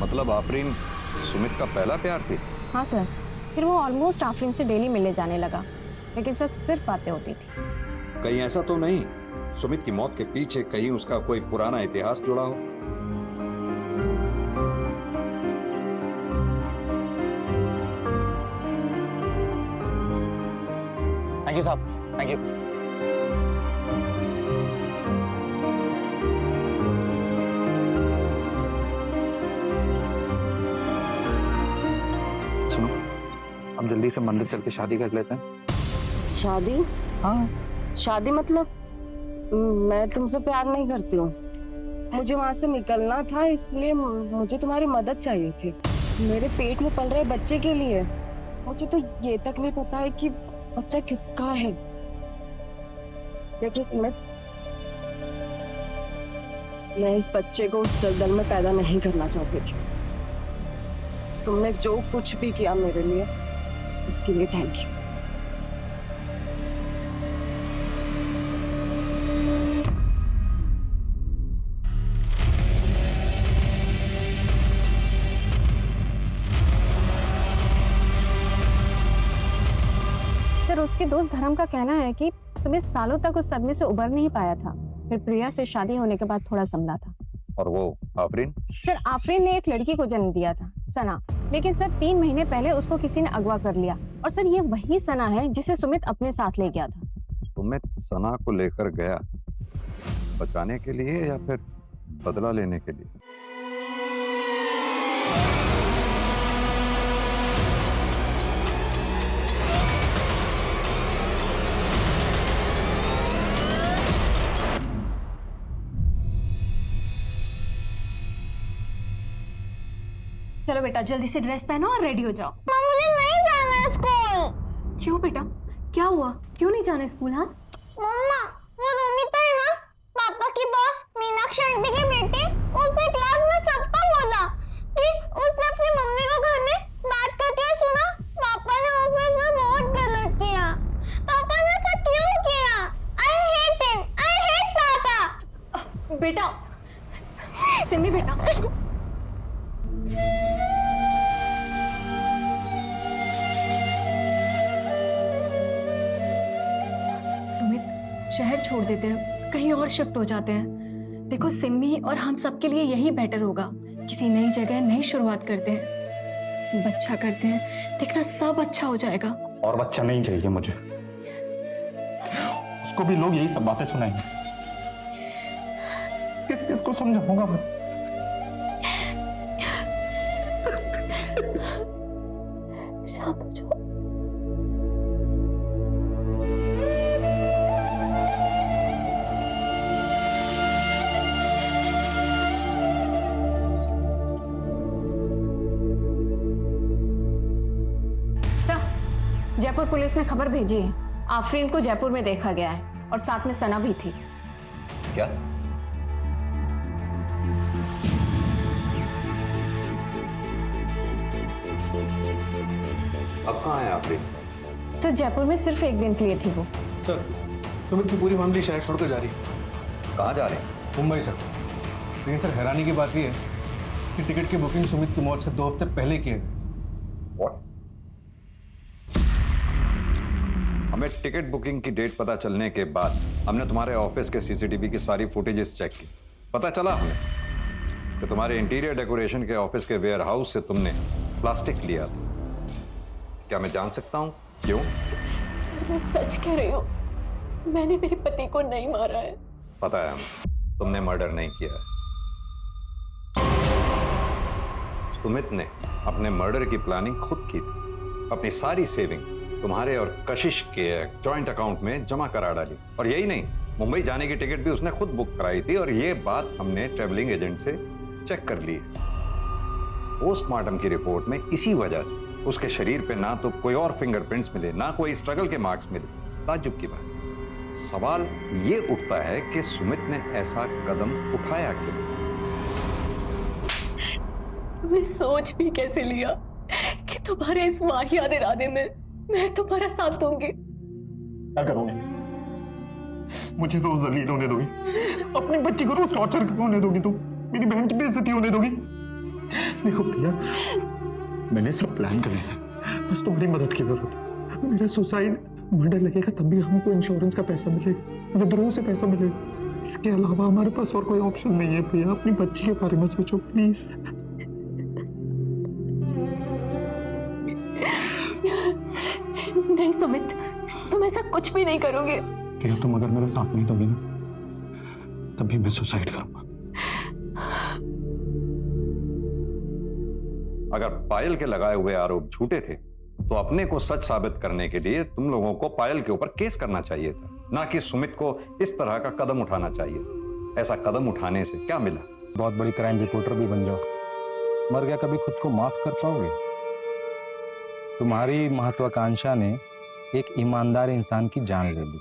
मतलब आफरीन सुमित का पहला प्यार थी? हाँ सर, फिर वो ऑलमोस्ट आफरीन से डेली मिलने जाने लगा, लेकिन सर सिर्फ बातें होती थी। कहीं ऐसा तो नहीं सुमित की मौत के पीछे कहीं उसका कोई पुराना इतिहास जुड़ा हो? थैंक यू साहब, थैंक यू। सुनो, अब जल्दी से मंदिर चल के शादी कर लेते हैं। शादी? हाँ। शादी मतलब? मैं तुमसे प्यार नहीं करती हूँ। मुझे वहां से निकलना था, इसलिए मुझे तुम्हारी मदद चाहिए थी। मेरे पेट में पल रहे बच्चे के लिए। मुझे तो ये तक नहीं पता है कि बच्चा किसका है। देखो, मैं इस बच्चे को उस दलदल में पैदा नहीं करना चाहती थी। तुमने जो कुछ भी किया मेरे लिए, उसके लिए थैंक यू। सर, उसके दोस्त धर्म का कहना है कि सुमित सालों तक उस सदमे से उबर नहीं पाया था, फिर प्रिया से शादी होने के बाद थोड़ा संभला था। और वो आफरीन? सर, आफरीन ने एक लड़की को जन्म दिया था, सना, लेकिन सर 3 महीने पहले उसको किसी ने अगवा कर लिया। और सर ये वही सना है जिसे सुमित अपने साथ ले गया था। सुमित सना को लेकर गया बचाने के लिए या फिर बदला लेने के लिए? चलो बेटा जल्दी से ड्रेस पहनो और रेडी हो जाओ। मुझे नहीं जाना है स्कूल। क्यों बेटा, क्या हुआ? क्यों नहीं जाना स्कूल? हाँ मम्मा, वो रोमिता है ना, पापा की बॉस मीनाक्षी आंटी की बेटी, उसने क्लास में सबको बोला कि उसने अपनी मम्मी को घर में बात करते हुए सुना। पापा ने ऑफिस में बहुत गलत किया। पापा ने ऐसा क्यों किया? I hate him, I hate पापा। बेटा, सिमी बेटा, सुमित शहर छोड़ देते हैं, कहीं और शिफ्ट हो जाते हैं। देखो सिमी और हम सबके लिए यही बेटर होगा। किसी नई जगह नई शुरुआत करते हैं, बच्चा करते हैं, देखना सब अच्छा हो जाएगा। और बच्चा नहीं चाहिए मुझे, उसको भी लोग यही सब बातें सुनाएंगे। किस किस को समझाऊंगा मैं? शांत हो जाओ। जयपुर पुलिस ने खबर भेजी है, आफरीन को जयपुर में देखा गया है और साथ में सना भी थी। क्या? अब कहाँ है आफरीन? सर जयपुर में सिर्फ एक दिन के लिए थी वो। सर सुमित की पूरी फैमिली शहर छोड़कर जा रही है। कहाँ जा रहे हैं? मुंबई सर। लेकिन सर हैरानी की बात यह है कि टिकट की बुकिंग सुमित की मौत से 2 हफ्ते पहले की है। हमें टिकट बुकिंग की डेट पता चलने के बाद हमने तुम्हारे ऑफिस के सीसीटीवी की सारी फुटेजेस चेक की। पता चला हमें कि तुम्हारे इंटीरियर डेकोरेशन के ऑफिस के वेयर हाउस से तुमने प्लास्टिक लिया था। क्या मैं जान सकता हूं क्यों? सर मैं सच कह रही हूँ, मैंने मेरे पति को नहीं मारा है। पता है हमें तुमने मर्डर नहीं किया है। सुमित ने अपने मर्डर की प्लानिंग खुद की थी। अपनी सारी सेविंग तुम्हारे और कशिश के जॉइंट अकाउंट में जमा करा डाली। और यही नहीं, मुंबई जाने की टिकट भी उसने खुद बुक कराई थी और ये बात हमने ट्रेवलिंग एजेंट से चेक कर ली है। पोस्टमार्टम की रिपोर्ट में इसी वजह से उसके शरीर पे ना तो कोई और फिंगरप्रिंट्स मिले, ना कोई स्ट्रगल के मार्क्स मिले। ताज्जुब की बात। सवाल ये उठता है कि सुमित ने ऐसा कदम उठाया क्यों? तुमने सोच भी कैसे लिया कि तुम्हारे इस वाहियात इरादे में मैं तुम्हारा साथ दूंगी? क्या करोगे? मुझे रोज जलील होने दोगी? अपनी बच्ची को रोज टॉर्चर होने दोगी? तुम मेरी बहन की बेइज्जती होने दोगी? देखो प्रिया, मैंने सब प्लान कर लिया, बस तुम्हारी मदद की जरूरत है। मेरा सुसाइड मर्डर लगेगा तब भी हमको इंश्योरेंस का पैसा मिलेगा, विद्रोह से पैसा मिलेगा। इसके अलावा हमारे पास और कोई ऑप्शन नहीं है। प्रिया अपनी बच्ची के बारे में सोचो प्लीज। नहीं सुमित, तुम ऐसा कुछ भी नहीं करोगे। प्रिया तुम अगर मेरा साथ नहीं दोगे ना, तभी मैं सुसाइड करूंगा। अगर पायल के लगाए हुए आरोप झूठे थे तो अपने को सच साबित करने के लिए तुम लोगों को पायल के ऊपर केस करना चाहिए था, ना कि सुमित को इस तरह का कदम उठाना चाहिए। ऐसा कदम उठाने से क्या मिला? बहुत बड़ी क्राइम रिपोर्टर भी बन जाओ, मर गया कभी खुद को माफ कर पाओगे? तुम्हारी महत्वाकांक्षा ने एक ईमानदार इंसान की जान ले ली।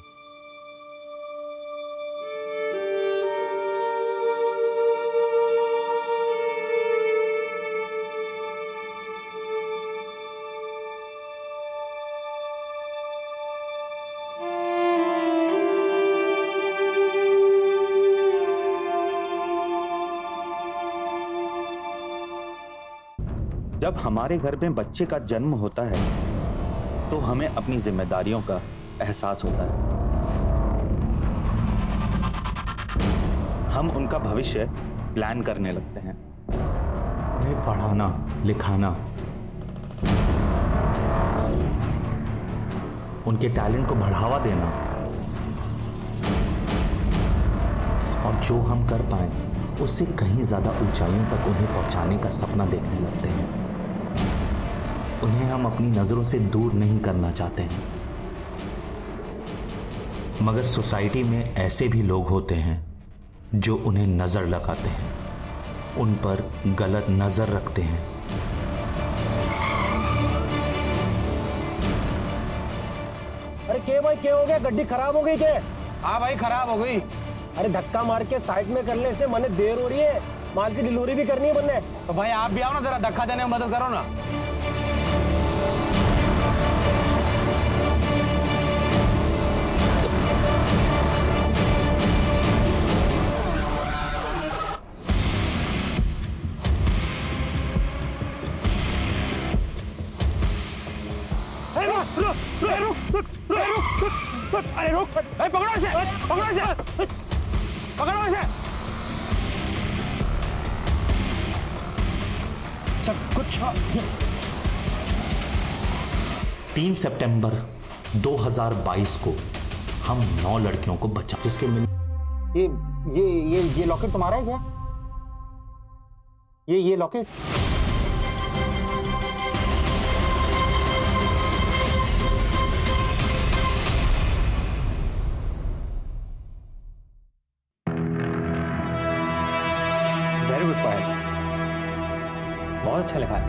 जब हमारे घर में बच्चे का जन्म होता है तो हमें अपनी जिम्मेदारियों का एहसास होता है। हम उनका भविष्य प्लान करने लगते हैं। उन्हें पढ़ाना, लिखाना, उनके टैलेंट को बढ़ावा देना और जो हम कर पाए उससे कहीं ज्यादा ऊंचाइयों तक उन्हें पहुंचाने का सपना देखने लगते हैं। उन्हें हम अपनी नजरों से दूर नहीं करना चाहते हैं, मगर सोसाइटी में ऐसे भी लोग होते हैं जो उन्हें नजर लगाते हैं, उन पर गलत नजर रखते हैं। क्या हो गया? गड्डी खराब हो गई क्या? हाँ भाई खराब हो गई। अरे धक्का मार के साइड में कर ले, इसलिए मने देर हो रही है, माल की डिलीवरी भी करनी है बनने। तो भाई आप भी आओ ना, जरा धक्का देने में मदद करो ना। अरे रुक, पकड़ो इसे, पकड़ो इसे, पकड़ो इसे। सब कुछ 3 सितंबर 2022 को हम 9 लड़कियों को बचा, जिसके ये लॉकेट तुम्हारा है क्या? ये लॉकेट? वेरी गुड पायल, बहुत अच्छा लिखा है।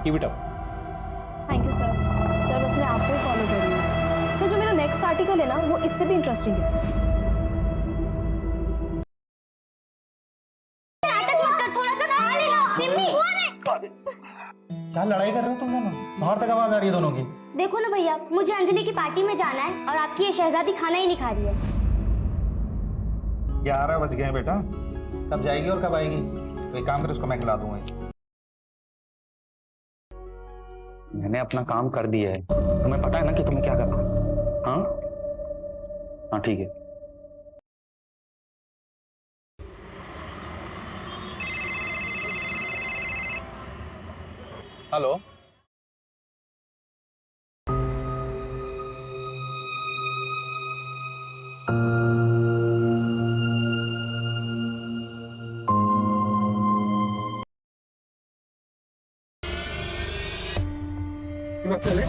Keep it up. Thank you sir. Sir बस मैं आपको ही फॉलो कर रही हूँ। सर जो मेरा नेक्स्ट आर्टिकल है ना, वो इससे भी इंटरेस्टिंग है। क्या लड़ाई कर रहे हो तुम दोनों? बाहर तक आवाज आ रही है दोनों की। देखो ना भैया, मुझे अंजलि की पार्टी में जाना है और आपकी ये शहजादी खाना ही नहीं खा रही है। 11 बज गए बेटा, कब जाएगी और कब आएगी? कोई काम कर, उसको मैं खिला दूंगा। मैंने अपना काम कर दिया है, तुम्हें पता है ना कि तुम्हें क्या करना है। हाँ हाँ ठीक है। हेलो,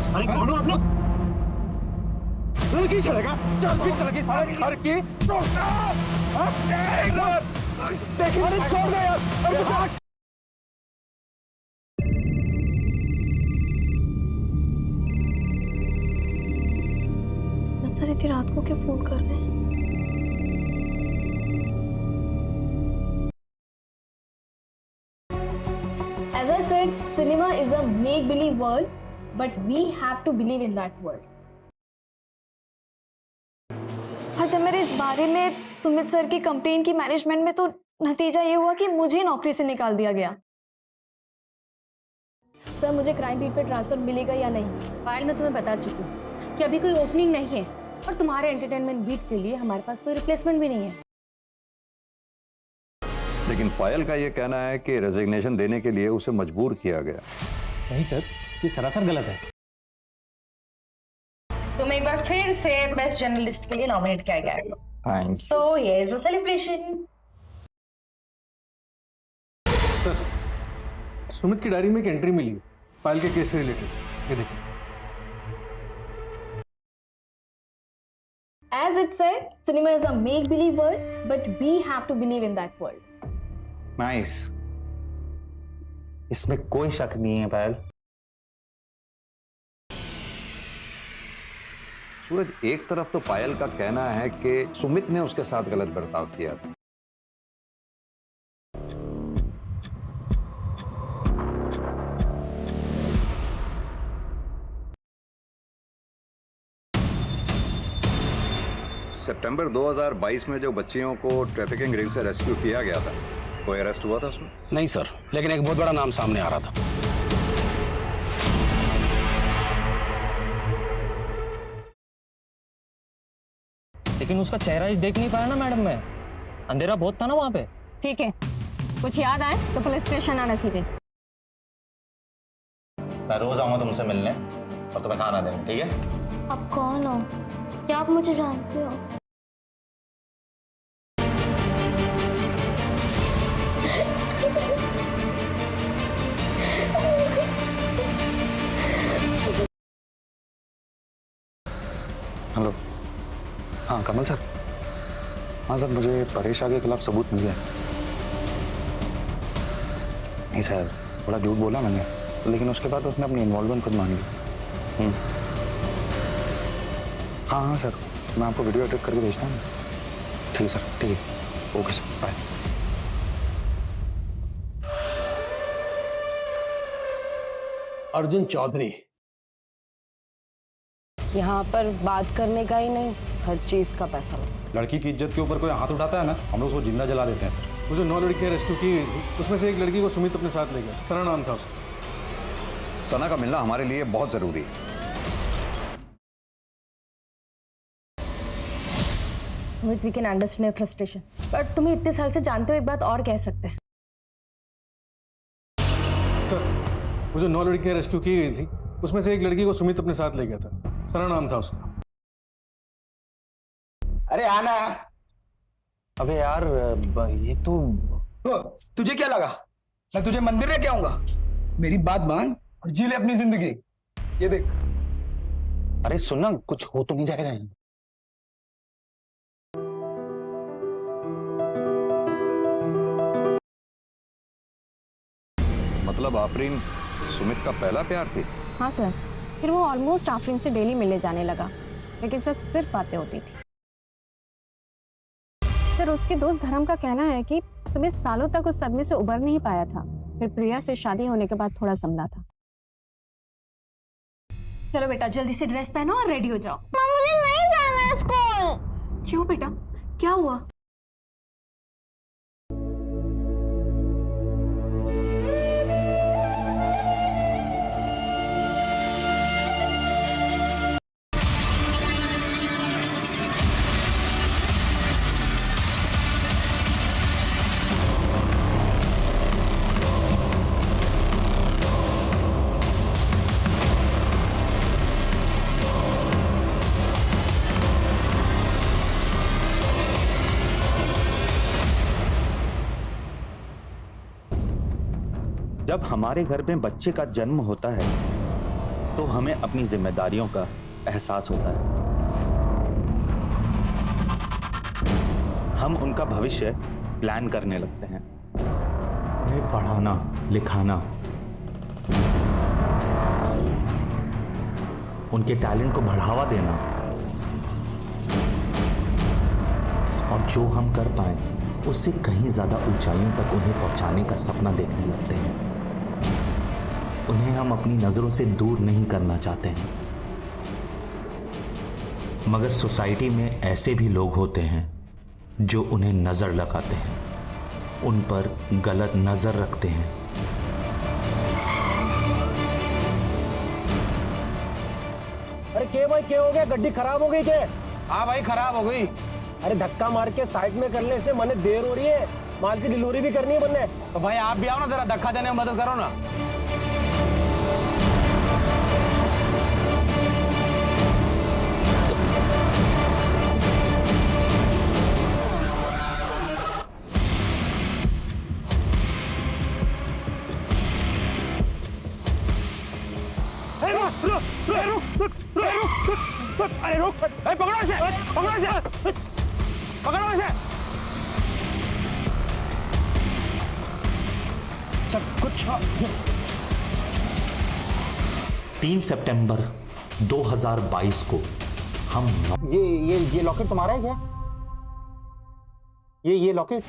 अरे कौन हो आप लोग? लड़की चलेगा, चल भी चलेगी सारे घर की। देखिए, अरे छोड़ दे यार, अरे बचा। सर इतनी रात को क्यों फोन कर रहे हैं? As I said, cinema is a make-believe world, but we have to believe in that world. और जब मेरे इस बारे में सुमित सर की कंप्लेन की मैनेजमेंट में, तो नतीजा ये हुआ कि मुझे नौकरी से निकाल दिया गया। सर मुझे क्राइम बीट पे ट्रांसफर मिलेगा या नहीं? फाइल में तुम्हें बता चुकी हूँ कि अभी कोई ओपनिंग नहीं है, और तुम्हारे एंटरटेनमेंट बीट के लिए हमारे पास कोई रिप्लेसमेंट भी नहीं है। लेकिन पायल का ये कहना है कि रेजिग्नेशन देने के लिए उसे मजबूर किया गया। नहीं सर, ये सरासर गलत है। तुम एक बार फिर से बेस्ट जर्नलिस्ट के लिए नॉमिनेट किया गया है। Thanks. So here is the celebration. Sir Sumit की डायरी में एक एंट्री मिली है पायल के केस से रिलेटेड, ये देखिए। As it said, cinema is a make-believe world, but we have to believe in that world. Nice, इसमें कोई शक नहीं है पायल। सूरज, एक तरफ तो पायल का कहना है कि सुमित ने उसके साथ गलत बर्ताव किया था, सितंबर 2022 में जो बच्चियों को ट्रैफिकिंग रिंग से रेस्क्यू किया गया था, कोई अरेस्ट हुआ था उसमें? नहीं सर, लेकिन एक बहुत बड़ा नाम सामने आ रहा था। लेकिन उसका चेहरा ही देख नहीं पाया ना मैडम मैं, अंधेरा बहुत था ना वहां पे। ठीक है, कुछ याद आए तो पुलिस स्टेशन आना सीधे। मैं रोज आऊंगा तुमसे मिलने और तुम्हें खाना देने, ठीक है? आप कौन हो? क्या आप मुझे जानते हो? हेलो, हाँ कमल सर। हाँ सर, मुझे परेश शाह के खिलाफ सबूत मिल गया। नहीं सर, बड़ा झूठ बोला मैंने, लेकिन उसके बाद उसने अपनी इन्वॉल्वमेंट खुद मान ली। हाँ हाँ सर, मैं आपको वीडियो एडिट करके भेजता हूँ। ठीक है सर, ठीक है, okay sir, bye. Arjun Chaudhary, यहाँ पर बात करने का ही नहीं, हर चीज का पैसा लगता। लड़की की इज्जत के ऊपर कोई हाथ उठाता है ना, हम लोग उसको जिंदा जला देते हैं सर। वो जो 9 लड़कियां रेस्क्यू की गई थी उसमें से एक लड़की को सुमित अपने साथ ले गया, सना नाम था उसका। सना का मिलना हमारे लिए बहुत जरूरी है। Sumit, we can understand frustration, but तुम्हें इतने साल से जानते हो, एक बात और कह सकते हैं। सर, वो जो 9 लड़कियां रेस्क्यू की गई थी उसमें से एक लड़की को सुमित अपने साथ ले गया था, सना नाम था उसका। अरे आना। अबे यार, ये तो तुझे क्या लगा मैं तुझे मंदिर लेके आऊंगा? मेरी बात मान और जी ले अपनी जिंदगी। ये देख। अरे सुनना, कुछ हो तो नहीं जाएगा यहाँ। मतलब आफरीन सुमित का पहला प्यार थी? हाँ सर, फिर वो ऑलमोस्ट आफरीन से डेली मिलने जाने लगा, लेकिन सर सिर्फ बातें होती थी। सर, उसके दोस्त धर्म का कहना है कि सुमित सालों तक उस सदमे से उबर नहीं पाया था, फिर प्रिया से शादी होने के बाद थोड़ा संभला था। चलो बेटा, जल्दी से ड्रेस पहनो और रेडी हो जाओ। मुझे नहीं जाना है स्कूल। क्यों बेटा, क्या हुआ? जब हमारे घर में बच्चे का जन्म होता है तो हमें अपनी जिम्मेदारियों का एहसास होता है। हम उनका भविष्य प्लान करने लगते हैं। उन्हें पढ़ाना, लिखाना, उनके टैलेंट को बढ़ावा देना, और जो हम कर पाए उससे कहीं ज्यादा ऊंचाइयों तक उन्हें पहुंचाने का सपना देखने लगते हैं। उन्हें हम अपनी नजरों से दूर नहीं करना चाहते हैं, मगर सोसाइटी में ऐसे भी लोग होते हैं जो उन्हें नजर लगाते हैं, उन पर गलत नजर रखते हैं। अरे क्या भाई, क्या हो गया? गड्डी खराब हो गई क्या? हाँ भाई, खराब हो गई। अरे धक्का मार के साइड में कर ले, इसलिए मने देर हो रही है, माल की डिलीवरी भी करनी है बनने। तो भाई आप भी आओ ना, जरा धक्का देने में मदद करो ना। अरे रुक, पकड़ो इसे, पकड़ो इसे, पकड़ो इसे। सब कुछ 3 सितंबर 2022 को हम ये लॉकेट तुम्हारा है क्या? ये लॉकेट